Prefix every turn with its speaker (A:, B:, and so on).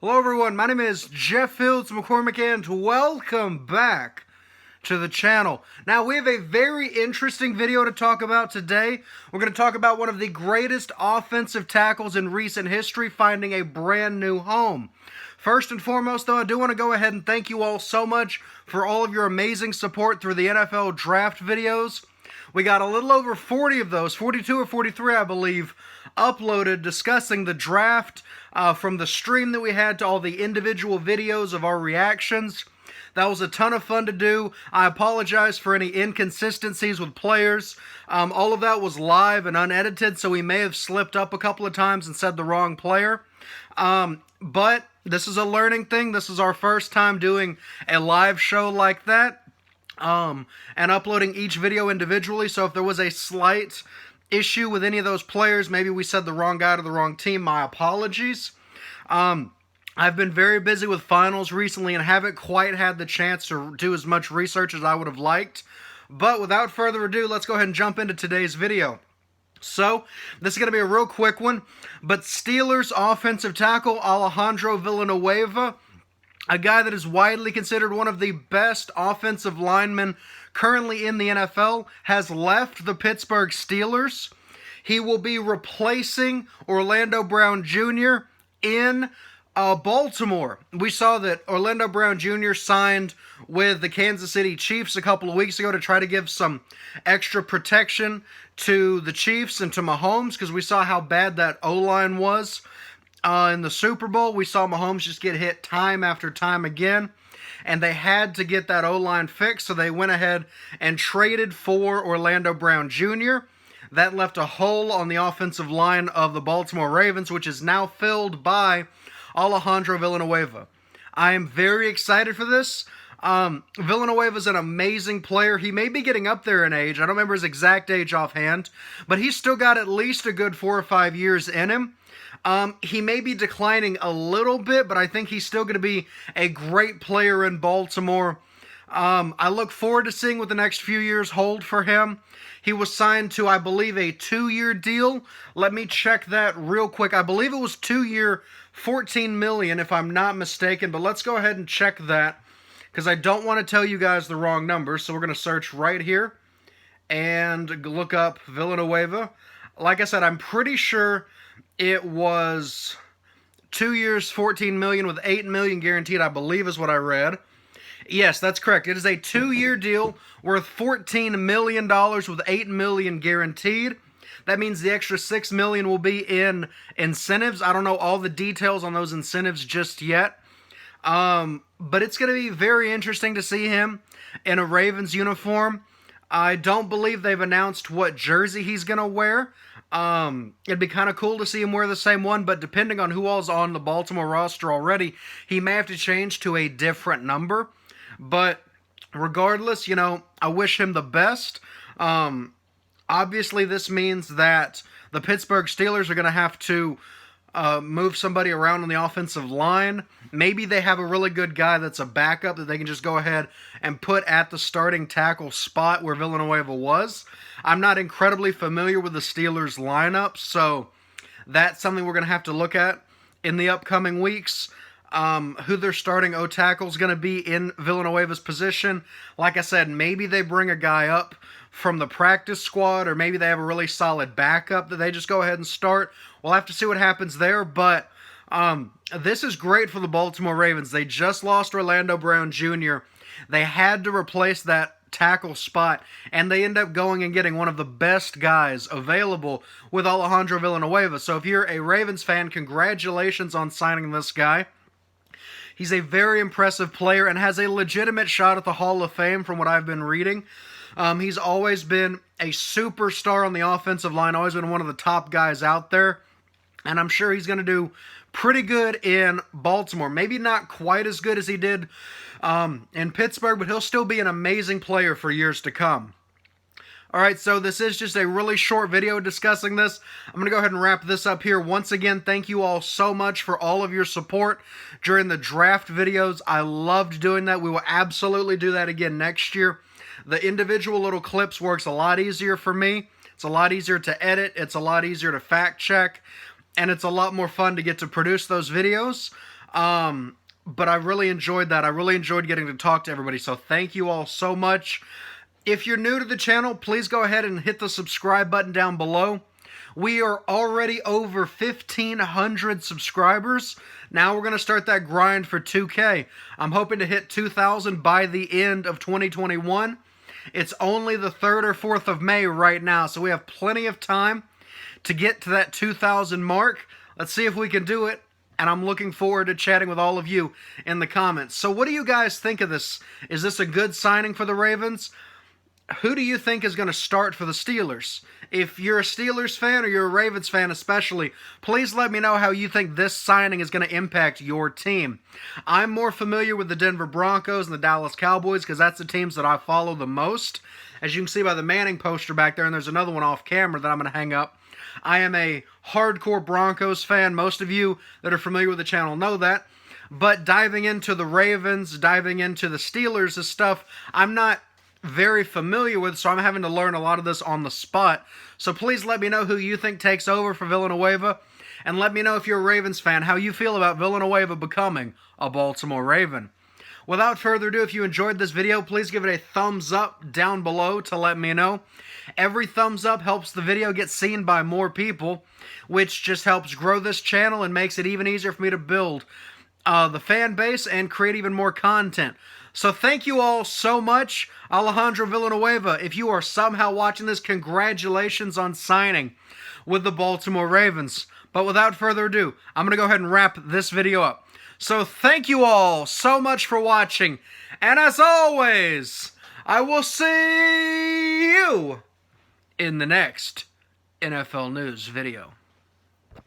A: Hello everyone, my name is Jeff Fields McCormick and welcome back to the channel. Now we have a very interesting video to talk about today. We're going to talk about one of the greatest offensive tackles in recent history finding a brand new home. First and foremost though, I do want to go ahead and thank you all so much for all of your amazing support through the NFL draft videos. We got a little over 40 of those, 42 or 43 I believe, uploaded discussing the draft, from the stream that we had to all the individual videos of our reactions. That was a ton of fun to do. I apologize for any inconsistencies with players. All of that was live and unedited, so we may have slipped up a couple of times and said the wrong player. But this is a learning thing. This is our first time doing a live show like that. And uploading each video individually, so if there was a slight issue with any of those players, maybe we said the wrong guy to the wrong team, my apologies. I've been very busy with finals recently and haven't quite had the chance to do as much research as I would have liked. But without further ado, let's go ahead and jump into today's video. So, this is going to be a real quick one, but Steelers offensive tackle Alejandro Villanueva, a guy that is widely considered one of the best offensive linemen currently in the NFL, has left the Pittsburgh Steelers. He will be replacing Orlando Brown Jr. in Baltimore. We saw that Orlando Brown Jr. signed with the Kansas City Chiefs a couple of weeks ago to try to give some extra protection to the Chiefs and to Mahomes, because we saw how bad that O-line was. In the Super Bowl, we saw Mahomes just get hit time after time again, and they had to get that O-line fixed, so they went ahead and traded for Orlando Brown Jr. That left a hole on the offensive line of the Baltimore Ravens, which is now filled by Alejandro Villanueva. I am very excited for this. Villanueva is an amazing player. He may be getting up there in age. I don't remember his exact age offhand, but he's still got at least a good 4 or 5 years in him. He may be declining a little bit, but I think he's still going to be a great player in Baltimore. I look forward to seeing what the next few years hold for him. He was signed to, I believe, a 2-year deal. Let me check that real quick. I believe it was 2-year, $14 million, if I'm not mistaken, but let's go ahead and check that, because I don't want to tell you guys the wrong number. So we're going to search right here and look up Villanueva. Like I said, I'm pretty sure it was 2 years, $14 million with $8 million guaranteed, I believe is what I read. Yes, that's correct. It is a 2-year deal worth $14 million with $8 million guaranteed. That means the extra $6 million will be in incentives. I don't know all the details on those incentives just yet. But it's going to be very interesting to see him in a Ravens uniform. I don't believe they've announced what jersey he's going to wear. It'd be kind of cool to see him wear the same one, but depending on who all's on the Baltimore roster already, he may have to change to a different number. But regardless, you know, I wish him the best. Obviously, this means that the Pittsburgh Steelers are going to have to move somebody around on the offensive line. Maybe they have a really good guy that's a backup that they can just go ahead and put at the starting tackle spot where Villanueva was. I'm not incredibly familiar with the Steelers lineup, so that's something we're going to have to look at in the upcoming weeks. Who their starting O-tackle is going to be in Villanueva's position. Like I said, maybe they bring a guy up from the practice squad, or maybe they have a really solid backup that they just go ahead and start. We'll have to see what happens there, but this is great for the Baltimore Ravens. They just lost Orlando Brown Jr. They had to replace that tackle spot, and they end up going and getting one of the best guys available with Alejandro Villanueva. So if you're a Ravens fan, congratulations on signing this guy. He's a very impressive player and has a legitimate shot at the Hall of Fame from what I've been reading. He's always been a superstar on the offensive line, always been one of the top guys out there. And I'm sure he's going to do pretty good in Baltimore. Maybe not quite as good as he did in Pittsburgh, but he'll still be an amazing player for years to come. Alright, so this is just a really short video discussing this. I'm going to go ahead and wrap this up here. Once again, thank you all so much for all of your support during the draft videos. I loved doing that. We will absolutely do that again next year. The individual little clips works a lot easier for me. It's a lot easier to edit. It's a lot easier to fact check. And it's a lot more fun to get to produce those videos. But I really enjoyed that. I really enjoyed getting to talk to everybody. So thank you all so much. If you're new to the channel, please go ahead and hit the subscribe button down below. We are already over 1,500 subscribers. Now we're going to start that grind for 2K. I'm hoping to hit 2,000 by the end of 2021. It's only the 3rd or 4th of May right now, so we have plenty of time to get to that 2,000 mark. Let's see if we can do it. And I'm looking forward to chatting with all of you in the comments. So what do you guys think of this? Is this a good signing for the Ravens? Who do you think is going to start for the Steelers? If you're a Steelers fan or you're a Ravens fan especially, please let me know how you think this signing is going to impact your team. I'm more familiar with the Denver Broncos and the Dallas Cowboys because that's the teams that I follow the most. As you can see by the Manning poster back there, and there's another one off camera that I'm going to hang up. I am a hardcore Broncos fan. Most of you that are familiar with the channel know that. But diving into the Ravens, diving into the Steelers is stuff I'm not very familiar with, so I'm having to learn a lot of this on the spot. So please let me know who you think takes over for Villanueva, and let me know if you're a Ravens fan, how you feel about Villanueva becoming a Baltimore Raven. Without further ado, if you enjoyed this video, please give it a thumbs up down below to let me know. Every thumbs up helps the video get seen by more people, which just helps grow this channel and makes it even easier for me to build the fan base and create even more content. So thank you all so much. Alejandro Villanueva, if you are somehow watching this, congratulations on signing with the Baltimore Ravens. But without further ado, I'm going to go ahead and wrap this video up. So thank you all so much for watching. And as always, I will see you in the next NFL News video.